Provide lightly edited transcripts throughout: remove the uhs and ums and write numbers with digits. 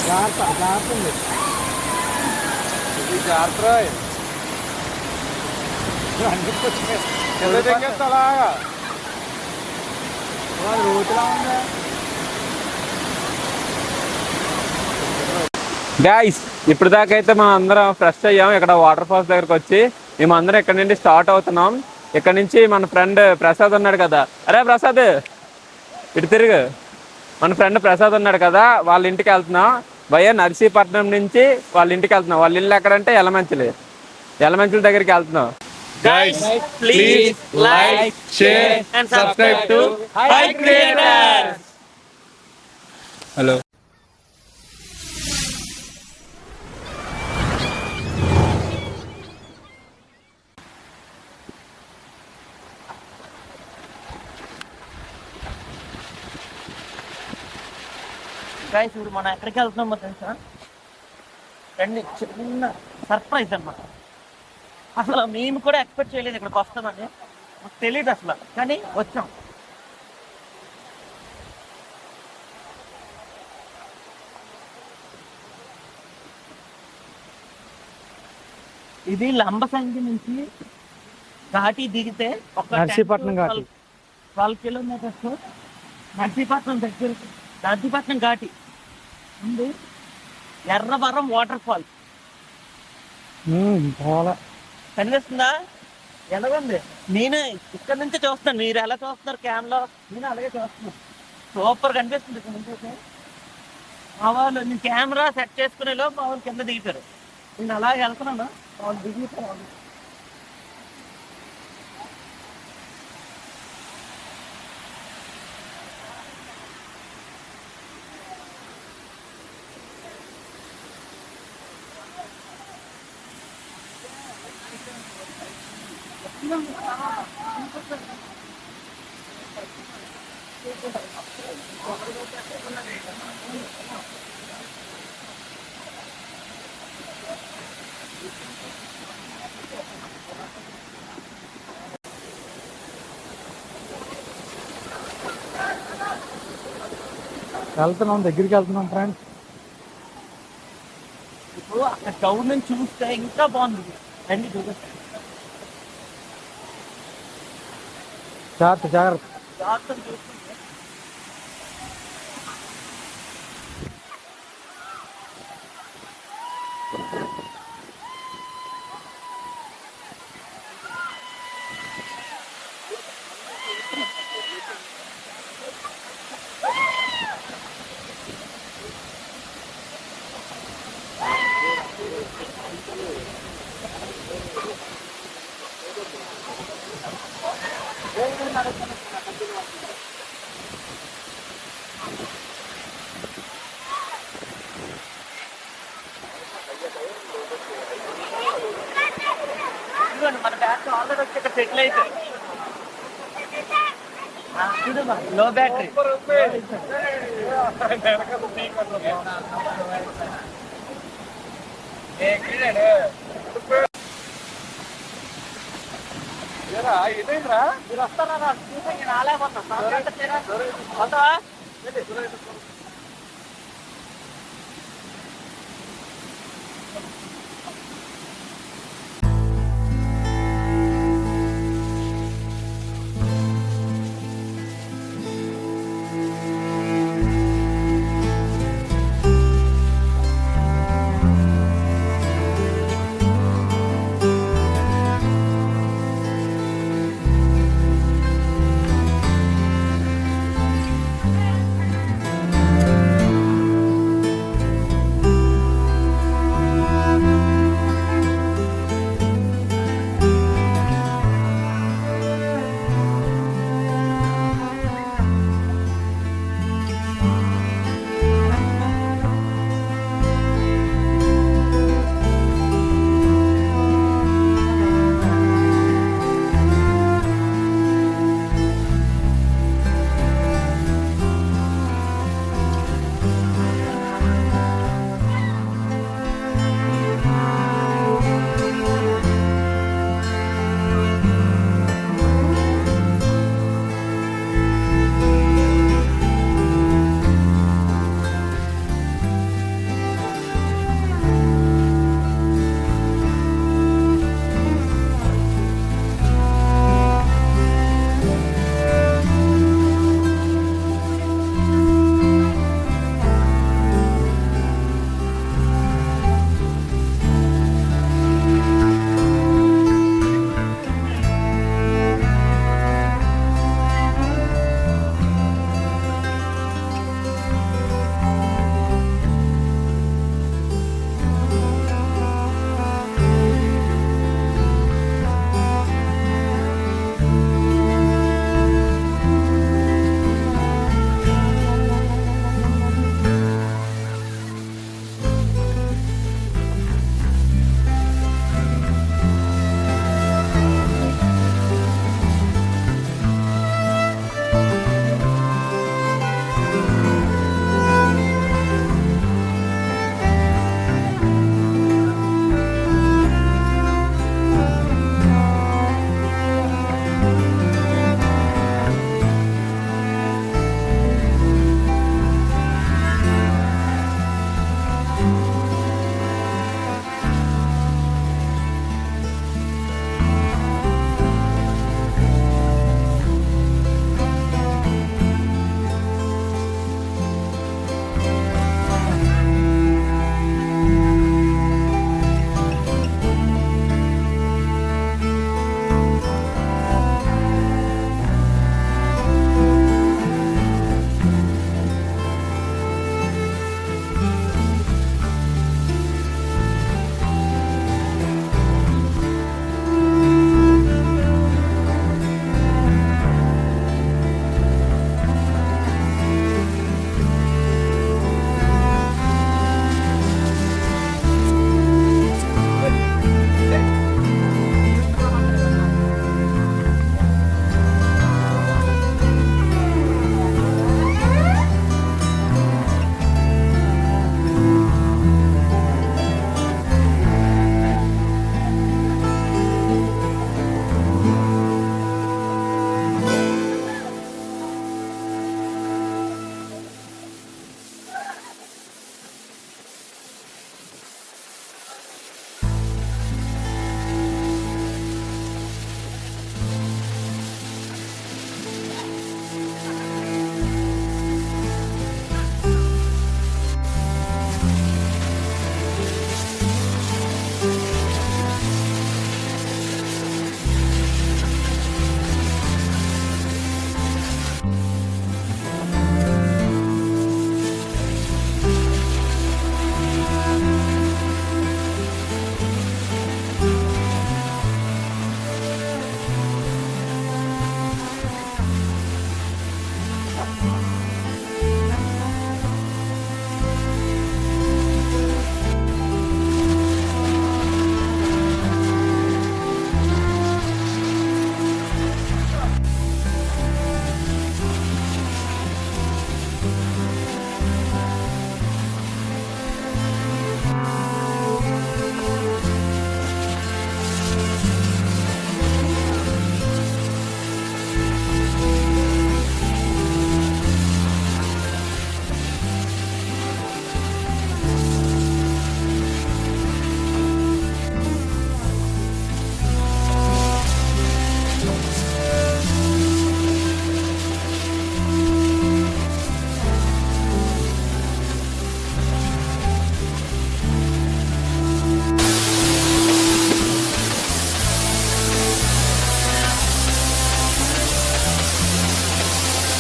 జాగ్రత్త ఉంది. ఇది జాగ్రత్త అలాగా రోడ్లా ఉందా గాయ్స్? ఇప్పుడు దాకా అయితే మనం అందరం ఫ్రెష్ అయ్యాం ఇక్కడ వాటర్ ఫాల్స్ దగ్గరకు వచ్చి. మేమందరం ఇక్కడ నుండి స్టార్ట్ అవుతున్నాం. ఇక్కడ నుంచి మన ఫ్రెండ్ ప్రసాద్ ఉన్నాడు కదా, అరే ప్రసాద్ ఇటు తిరుగు. మన ఫ్రెండ్ ప్రసాద్ ఉన్నాడు కదా, వాళ్ళ ఇంటికి వెళ్తున్నాం. భయ్య నర్సీపట్నం నుంచి వాళ్ళ ఇంటికి వెళ్తున్నాం. వాళ్ళ ఇల్లు ఎక్కడంటే యలమంచిలి దగ్గరికి వెళ్తున్నాం. Guys, please like, share and subscribe to Hype Creators. Hello. Guys ఇప్పుడు మనం ఎక్కడికి వెళ్తున్నామో తెలుసా? రండి, చిన్న సర్ప్రైజ్ అన్నమాట. అసలు మేము కూడా ఎక్స్పెక్ట్ చేయలేదు ఇక్కడికి వస్తామని, మాకు తెలియదు అసలు, కానీ వచ్చాం. ఇది లంబసంగి నుంచి ఘాటి దిగితే ఒక నర్సీపట్నం ఘాటి 12 కిలోమీటర్స్ నర్సీపట్నం దగ్గర. నర్సీపట్నం ఘాటి ఉంది ఎర్రవరం వాటర్ ఫాల్ కనిపిస్తుందా? ఎలాగుంది? నేను ఇక్కడ నుంచి చూస్తాను, మీరు ఎలా చూస్తున్నారు క్యామ్లో, నేను అలాగే చూస్తున్నాను. సూపర్ కనిపిస్తుంది ఇక్కడ నుంచి. మా వాళ్ళు నేను కెమెరా సెట్ చేసుకునేలో మా వాళ్ళు కింద దిగుతారు, నేను అలాగే వెళ్తున్నాను, వాళ్ళు దిగుతారు. వెళ్తున్నాం, దగ్గరికి వెళ్తున్నాం ఫ్రెండ్స్. ఇప్పుడు అక్కడ టౌన్ నుంచి చూస్తే ఇంకా బాగుంది. రండి చూపిస్తాను. జాగ్రత్త. జాగ్రత్తగా చూస్తుంటే మన బ్యాటరీ ఆల్రెడీ వచ్చి ఇక్కడ సెటిల్ అయిపోయి లో బ్యాటరీ. ఇదేంద్రా మీరు వస్తారా? చూసా నేను రాలేకపోతున్నా.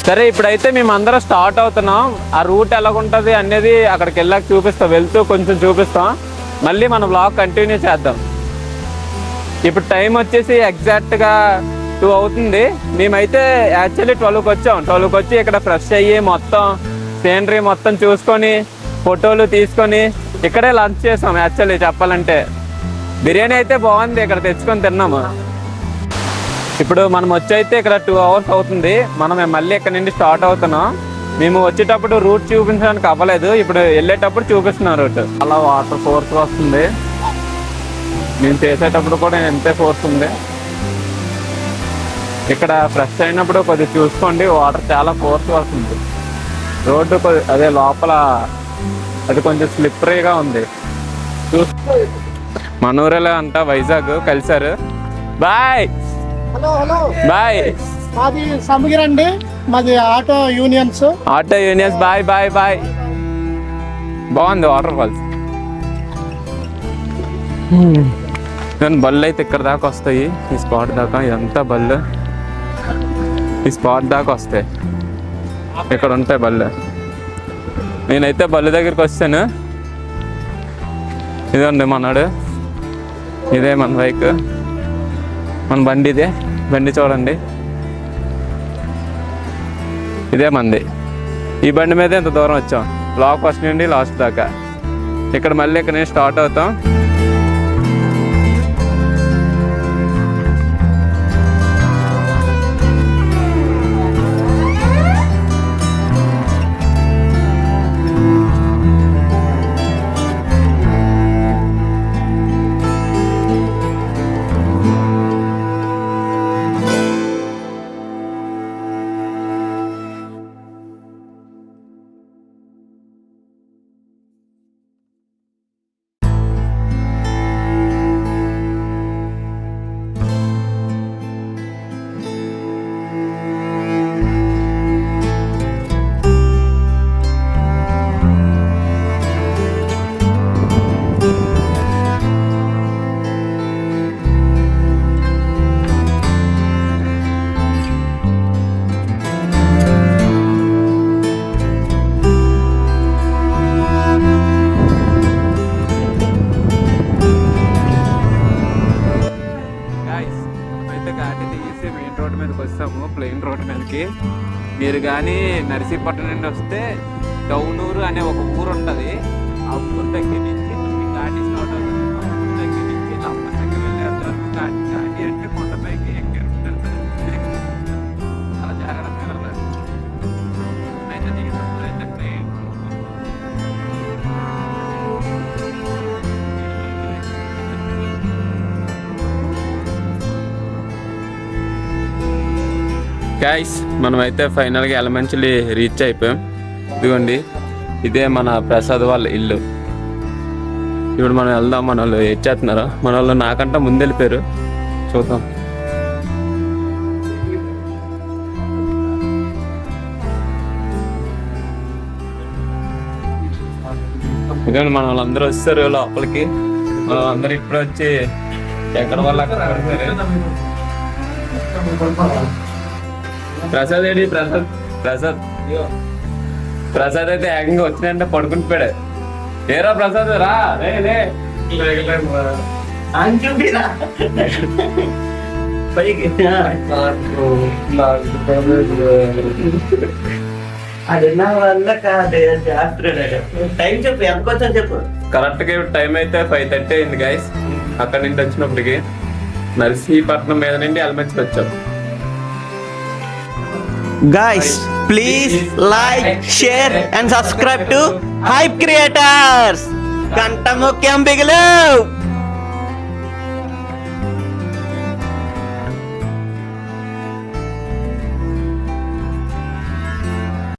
సరే ఇప్పుడైతే మేము అందరం స్టార్ట్ అవుతున్నాం. ఆ రూట్ ఎలాగుంటుంది అనేది అక్కడికి వెళ్ళాక చూపిస్తాం, వెళ్తూ కొంచెం చూపిస్తాం. మళ్ళీ మన బ్లాగ్ కంటిన్యూ చేద్దాం. ఇప్పుడు టైం వచ్చేసి ఎగ్జాక్ట్గా 2 అవుతుంది. మేమైతే యాక్చువల్లీ 12కి వచ్చాం. 12కి వచ్చి ఇక్కడ ఫ్రెష్ అయ్యి మొత్తం సీనరీ మొత్తం చూసుకొని ఫోటోలు తీసుకొని ఇక్కడే లంచ్ చేసాం. యాక్చువల్లీ చెప్పాలంటే బిర్యానీ అయితే బాగుంది, ఇక్కడ తెచ్చుకొని తిన్నాము. ఇప్పుడు మనం వచ్చైతే ఇక్కడ 2 అవర్స్ అవుతుంది. మనం మళ్ళీ ఇక్కడ నుండి స్టార్ట్ అవుతున్నాం. మేము వచ్చేటప్పుడు రూట్ చూపించడానికి అవ్వలేదు, ఇప్పుడు వెళ్ళేటప్పుడు చూపిస్తున్నాం రూట్. అలా వాటర్ ఫోర్స్ వస్తుంది. మేము చేసేటప్పుడు కూడా ఎంతే ఫోర్స్ ఉంది. ఇక్కడ ఫ్రెష్ అయినప్పుడు కొద్దిగా చూసుకోండి, వాటర్ చాలా ఫోర్స్ వస్తుంది. రోడ్డు అదే లోపల అది కొంచెం స్లిప్పరీగా ఉంది. మనూరేలో అంట వైజాగ్ కలిసారు. బాయ్. Hello hello bye. మాది సమగిరి అండి, మాది auto unions. Bye bye bye. బాగుంది వాటర్ ఫాల్స్. బళ్ళు అయితే ఇక్కడ దాకా వస్తాయి, ఈ స్పాట్ దాకా. ఇదంతా బళ్ళు ఈ స్పాట్ దాకా వస్తాయి, ఇక్కడ ఉంటాయి బళ్ళు. నేనైతే బళ్ళు దగ్గరికి వచ్చాను. ఇదండి మనడు, ఇదే మన బైక్, మన బండి. ఇదే బండి చూడండి, ఇదే మంది. ఈ బండి మీద ఎంత దూరం వచ్చాం, బ్లాక్ ఫస్ట్ నుండి లాస్ట్ దాకా. ఇక్కడ మళ్ళీ ఇక్కడ నుంచి స్టార్ట్ అవుతాం. ప్లెయిన్ రోడ్ మీదకి మీరు కానీ నర్సీపట్నం నుండి వస్తే టౌనూరు అనే ఒక ఊరు ఉంటుంది. ఆ ఊరు దగ్గర నుంచి ఘాటి స్టార్ట్ అవుతుంది. ఆ ఊరు దగ్గర నుంచి లంబసంగి వెళ్ళేంత వరకు ఘాటి అంటే కొండపైకి చాలా జాగ్రత్తగా వెళ్ళాలి. అయితే దిగినప్పుడు అయితే ప్లెయిన్ గైస్, మనమైతే ఫైనల్గా ఎలమంచిలి రీచ్ అయిపోయాం. ఇదిగోండి, ఇదే మన ప్రసాద్ వాళ్ళ ఇల్లు. ఇప్పుడు మనం వెళ్దాం. మన వాళ్ళు ఎచ్చేస్తున్నారు, మన వాళ్ళు నాకంటే ముందు వెళ్ళిపోయారు. చూద్దాం. ఇదిగోండి, మన వాళ్ళందరూ వస్తారు లోపలికి. మన వాళ్ళందరూ ఇప్పుడు వచ్చి ఎక్కడ వాళ్ళు అక్కడ పడతారు. ప్రసాద్ ఏంటి? ప్రసాద్ అయితే ఏకంగా వచ్చినంటే పడుకుని పోయాడు. ఏరా ప్రసాద్, రా లే. కరెక్ట్ గా టైం అయితే 5:30 అయింది గైస్. అక్కడ నుండి వచ్చినప్పటికి నర్సీపట్నం మీద నుండి ఎలమంచికి వచ్చాం. Guys, please like, share and subscribe to Hype Creators. Ganta mukyam biglu.